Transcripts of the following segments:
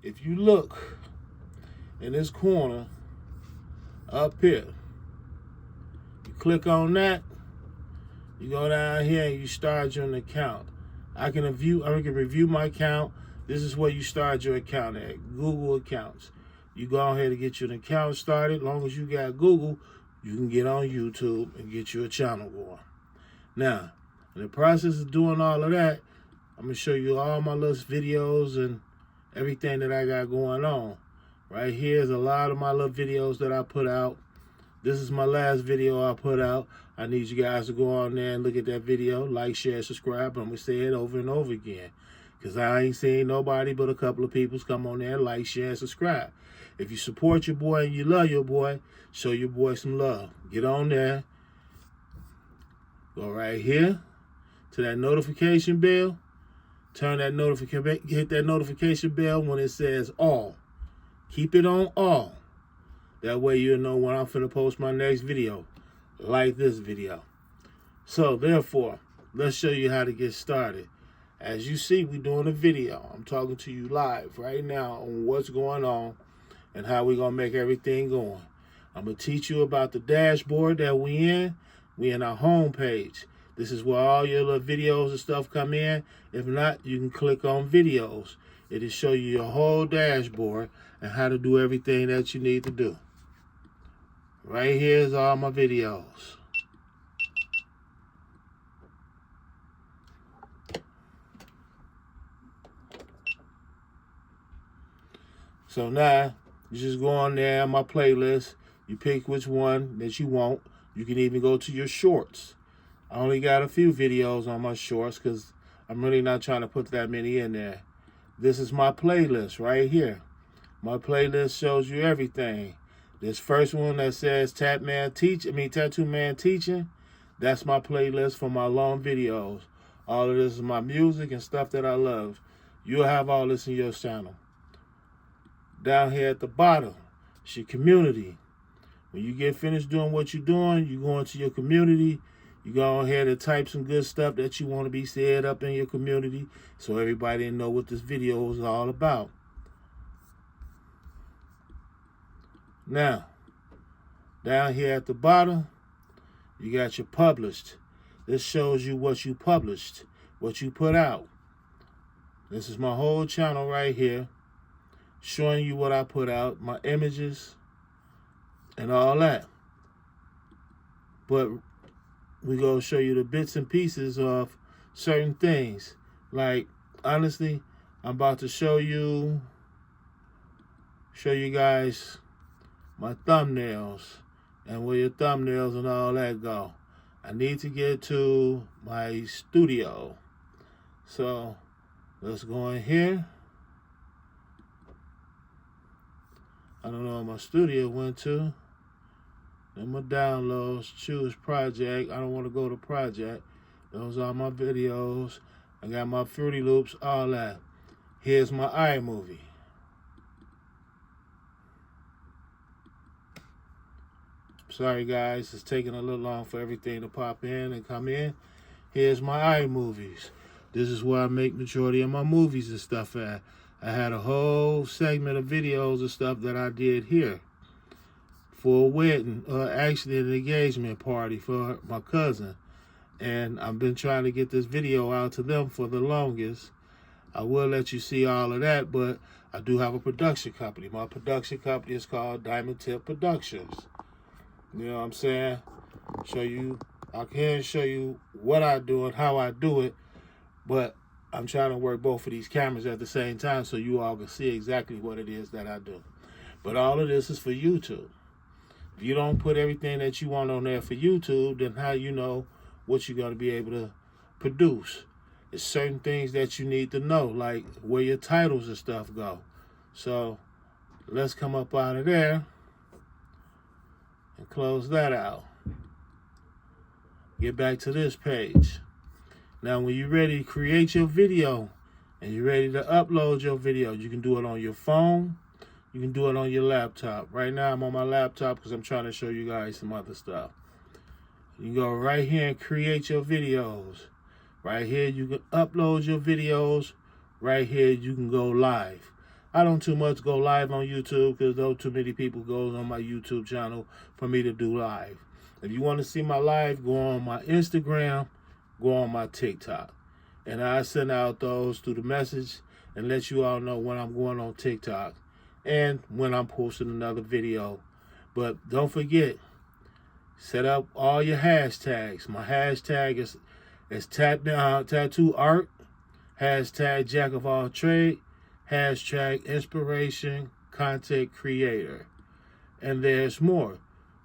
if you look in this corner up here, you click on that, you go down here and you start your account. I can review my account. This is where you start your account at, Google accounts. You go ahead and get your account started. As long as you got Google, you can get on YouTube and get you a channel going. Now, in the process of doing all of that, I'm going to show you all my little videos and everything that I got going on. Right here is a lot of my little videos that I put out. This is my last video I put out. I need you guys to go on there and look at that video, like, share, subscribe. I'm going to say it over and over again, because I ain't seen nobody but a couple of people come on there, like, share, and subscribe. If you support your boy and you love your boy, show your boy some love. Get on there. Go right here to that notification bell. Turn that notification, hit that notification bell when it says all. Keep it on all. That way you'll know when I'm finna post my next video, like this video. So therefore, let's show you how to get started. As you see, we're doing a video. I'm talking to you live right now on what's going on and how we're gonna make everything going. I'm gonna teach you about the dashboard that we in. We in our home page. This is where all your little videos and stuff come in. If not, you can click on videos. It'll show you your whole dashboard and how to do everything that you need to do. Right here is all my videos. So now, you just go on there, my playlist. You pick which one that you want. You can even go to your shorts. I only got a few videos on my shorts because I'm really not trying to put that many in there. This is my playlist right here. My playlist shows you everything. This first one that says Tattoo Man Teaching, that's my playlist for my long videos. All of this is my music and stuff that I love. You'll have all this in your channel. Down here at the bottom, it's your community. When you get finished doing what you're doing, you go into your community. You go ahead and type some good stuff that you want to be said up in your community so everybody know what this video is all about. Now, down here at the bottom, you got your published. This shows you what you published, what you put out. This is my whole channel right here, showing you what I put out, my images, and all that. But we're going to show you the bits and pieces of certain things. Like, honestly, I'm about to show you guys my thumbnails and where your thumbnails and all that go. I need to get to my studio. So let's go in here. I don't know where my studio went to. Then my downloads, choose project. I don't want to go to project. Those are my videos. I got my Fruity Loops, all that. Here's my iMovie. Sorry guys, it's taking a little long for everything to pop in and come in. Here's my iMovies. This is where I make majority of my movies and stuff at. I had a whole segment of videos and stuff that I did here for a wedding, actually an engagement party for my cousin. And I've been trying to get this video out to them for the longest. I will let you see all of that, but I do have a production company. My production company is called Diamond Tip Productions. You know what I'm saying? I can show you what I do and how I do it, but I'm trying to work both of these cameras at the same time so you all can see exactly what it is that I do. But all of this is for YouTube. If you don't put everything that you want on there for YouTube, then how you know what you're going to be able to produce? There's certain things that you need to know, like where your titles and stuff go. So let's come up out of there and close that out. Get back to this page. Now, when you're ready to create your video and you're ready to upload your video, you can do it on your phone. You can do it on your laptop. Right now, I'm on my laptop because I'm trying to show you guys some other stuff. You can go right here and create your videos. Right here, you can upload your videos. Right here, you can go live. I don't too much go live on YouTube because though too many people go on my YouTube channel for me to do live. If you want to see my live, go on my Instagram, go on my TikTok. And I send out those through the message and let you all know when I'm going on TikTok and when I'm posting another video. But don't forget, set up all your hashtags. My hashtag is tattoo art, hashtag jack of all trade, hashtag inspiration content creator. And there's more.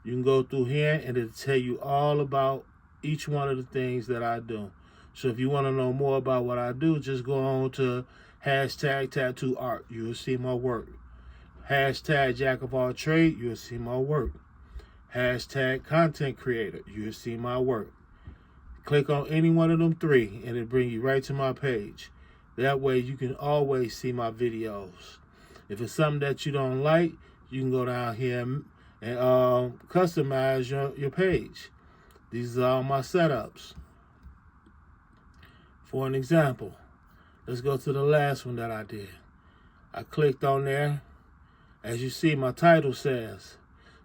You can go through here and it'll tell you all about each one of the things that I do. So if you want to know more about what I do, just go on to hashtag tattoo art. You'll see my work. Hashtag jack of all trade. You'll see my work. Hashtag content creator. You'll see my work. Click on any one of them three and it'll bring you right to my page. That way you can always see my videos. If it's something that you don't like, you can go down here and customize your page. These are all my setups. For an example, let's go to the last one that I did. I clicked on there. As you see, my title says,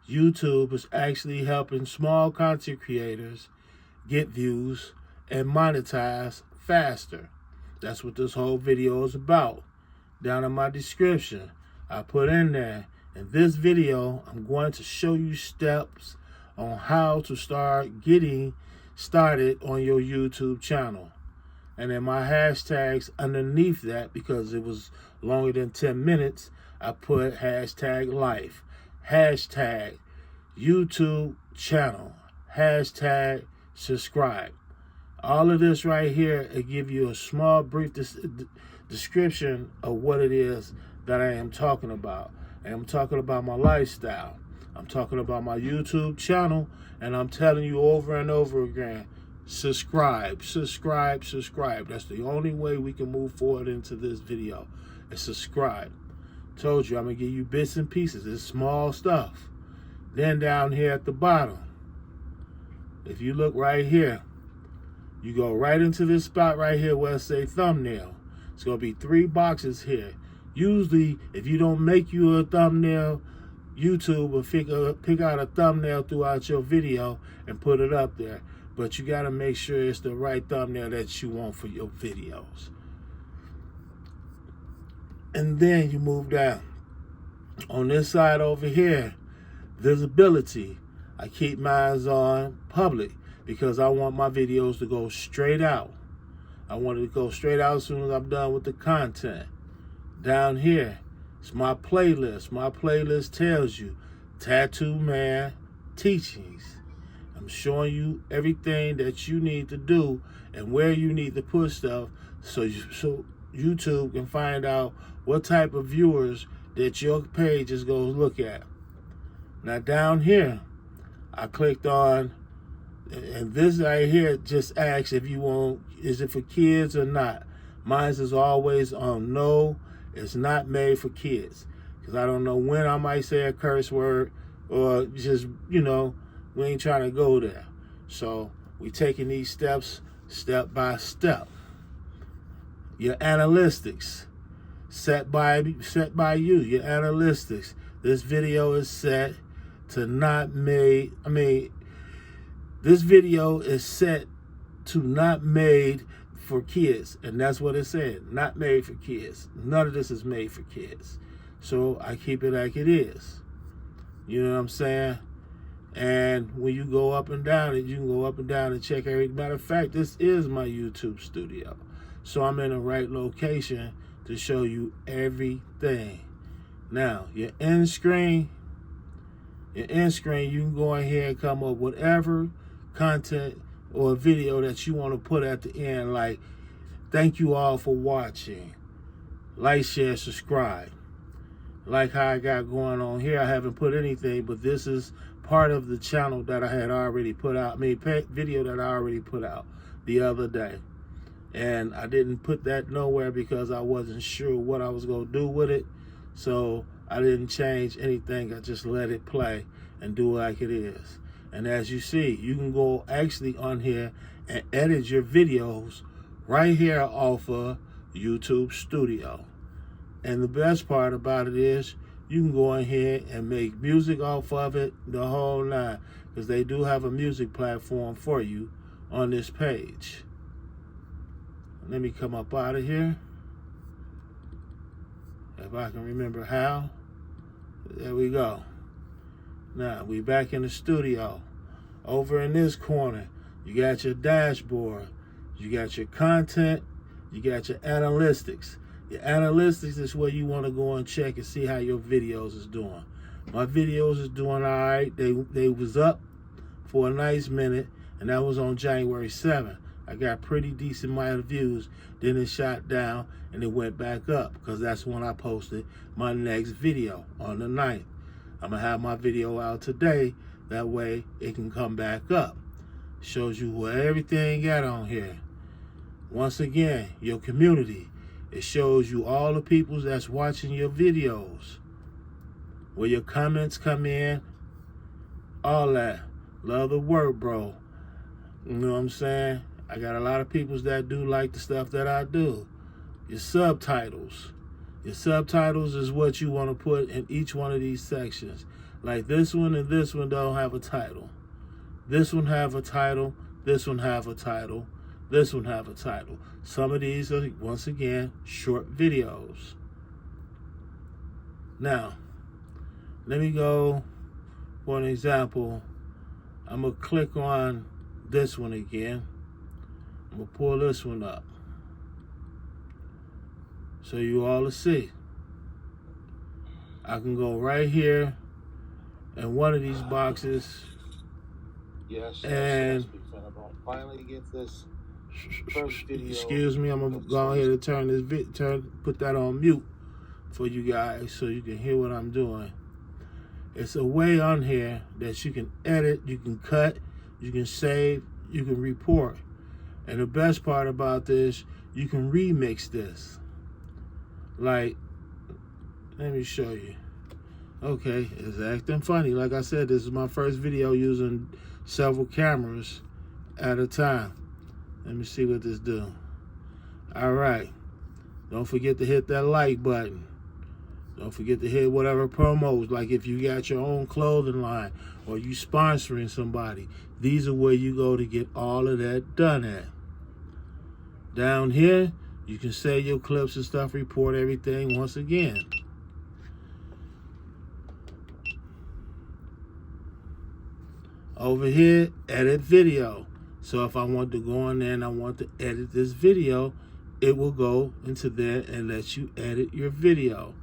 YouTube is actually helping small content creators get views and monetize faster. That's what this whole video is about. Down in my description, I put in there, in this video, I'm going to show you steps on how to start getting started on your YouTube channel. And then my hashtags underneath that, because it was longer than 10 minutes, I put hashtag life, hashtag YouTube channel, hashtag subscribe. All of this right here, it give you a small brief description of what it is that I am talking about. And I'm talking about my lifestyle. I'm talking about my YouTube channel, and I'm telling you over and over again, subscribe, subscribe, subscribe. That's the only way we can move forward into this video, is subscribe. Told you, I'm going to give you bits and pieces. It's small stuff. Then down here at the bottom, if you look right here, you go right into this spot right here where it says thumbnail. It's going to be 3 boxes here. Usually, if you don't make you a thumbnail, YouTube will pick out a thumbnail throughout your video and put it up there. But you got to make sure it's the right thumbnail that you want for your videos. And then you move down. On this side over here, visibility. I keep mine on public because I want my videos to go straight out. I want it to go straight out as soon as I'm done with the content. Down here, it's my playlist. My playlist tells you Tattoo Man Teachings. I'm showing you everything that you need to do and where you need to put stuff so YouTube can find out what type of viewers that your page is going to look at. Now down here, I clicked on, and this right here just asks if you want, is it for kids or not? Mine is always on no, it's not made for kids. Because I don't know when I might say a curse word or just, we ain't trying to go there. So we taking these steps step by step. Your analytics set by you. Your analytics. This video is set to not made. This video is set to not made for kids, and that's what it said. Not made for kids. None of this is made for kids. So I keep it like it is. You know what I'm saying? And when you go up and down it, you can go up and down and check everything. Matter of fact, this is my YouTube studio. So I'm in the right location to show you everything. Now, your end screen, you can go in here and come up with whatever content or video that you want to put at the end, like, thank you all for watching. Like, share, subscribe. Like how I got going on here, I haven't put anything, but this is part of the channel that I had already put out, video that I already put out the other day. And I didn't put that nowhere because I wasn't sure what I was going to do with it. So I didn't change anything. I just let it play and do it like it is. And as you see, you can go actually on here and edit your videos right here off of YouTube Studio. And the best part about it is you can go in here and make music off of it, the whole nine, because they do have a music platform for you on this page. Let me come up out of here. If I can remember how. There we go. Now, we back in the studio. Over in this corner, you got your dashboard. You got your content. You got your analytics. Your analytics is where you want to go and check and see how your videos is doing. My videos is doing all right. They was up for a nice minute, and that was on January 7th. I got pretty decent amount of views. Then it shot down, and it went back up, because that's when I posted my next video on the 9th. I'm going to have my video out today. That way, it can come back up. Shows you where everything got on here. Once again, your community. It shows you all the people that's watching your videos. Where your comments come in. All that. Love the work, bro. You know what I'm saying? I got a lot of people that do like the stuff that I do. Your subtitles. Your subtitles is what you want to put in each one of these sections. Like this one and this one don't have a title. This one have a title. This one have a title. This one have a title. Some of these are, once again, short videos. Now, let me go for an example. I'm going to click on this one again. I'm going to pull this one up so you all will see. I can go right here in one of these boxes. Yes, and finally get this first video. Excuse me, I'm gonna go ahead and turn this put that on mute for you guys so you can hear what I'm doing. It's a way on here that you can edit, you can cut, you can save, you can report. And the best part about this, you can remix this. Like, let me show you. Okay, it's acting funny. Like I said, this is my first video using several cameras at a time. Let me see what this do. All right. Don't forget to hit that like button. Don't forget to hit whatever promos. Like if you got your own clothing line or you sponsoring somebody, these are where you go to get all of that done at. Down here, you can save your clips and stuff, report everything once again. Over here, edit video. So if I want to go in there and I want to edit this video, it will go into there and let you edit your video.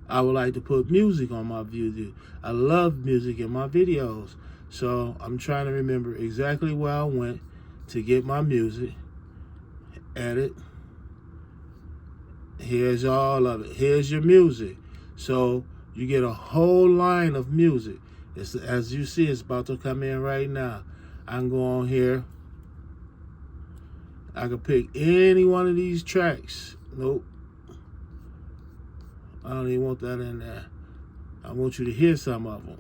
I would like to put music on my video. I love music in my videos. So I'm trying to remember exactly where I went to get my music. Edit. Here's all of it. Here's your music. So you get a whole line of music. It's, as you see, it's about to come in right now. I can go on here. I can pick any one of these tracks. Nope. I don't even want that in there. I want you to hear some of them.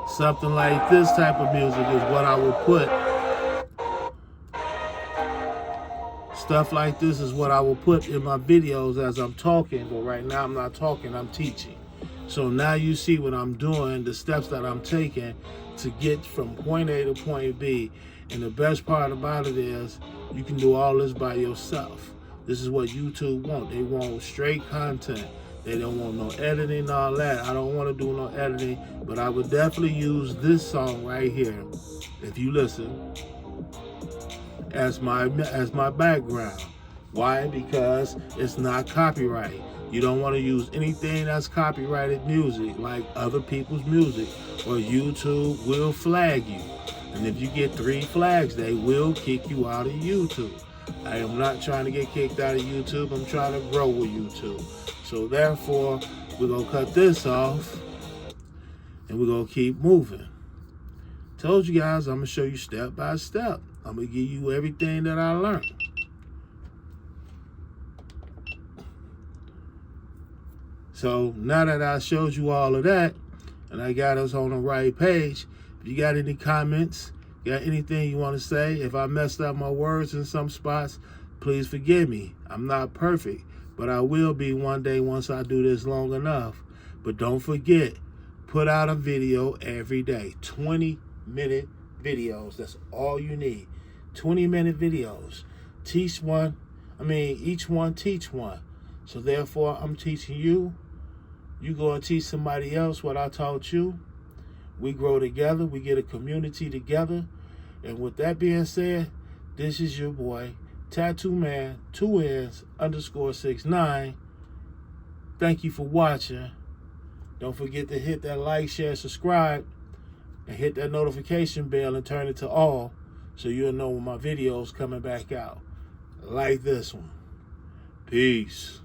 Something like this type of music is what I would put. Stuff like this is what I will put in my videos as I'm talking, but right now I'm not talking, I'm teaching. So now you see what I'm doing, the steps that I'm taking to get from point A to point B. And the best part about it is you can do all this by yourself. This is what YouTube want. They want straight content. They don't want no editing and all that. I don't want to do no editing, but I would definitely use this song right here, if you listen, as my background. Why? Because it's not copyright. You don't want to use anything that's copyrighted music, like other people's music, or YouTube will flag you. And if you get 3 flags, they will kick you out of YouTube. I am not trying to get kicked out of YouTube. I'm trying to grow with YouTube. So therefore, we're going to cut this off and we're going to keep moving. Told you guys, I'm going to show you step by step. I'm going to give you everything that I learned. So now that I showed you all of that, and I got us on the right page. If you got any comments, got anything you want to say, if I messed up my words in some spots, please forgive me. I'm not perfect, but I will be one day once I do this long enough. But don't forget, put out a video every day. 20-minute videos. That's all you need. 20-minute videos. Each one teach one. So therefore, I'm teaching you. You go and teach somebody else what I taught you. We grow together. We get a community together. And with that being said, this is your boy, Tattoo Man, 2Ns_69. Thank you for watching. Don't forget to hit that like, share, subscribe, and hit that notification bell and turn it to all so you'll know when my video's coming back out. Like this one. Peace.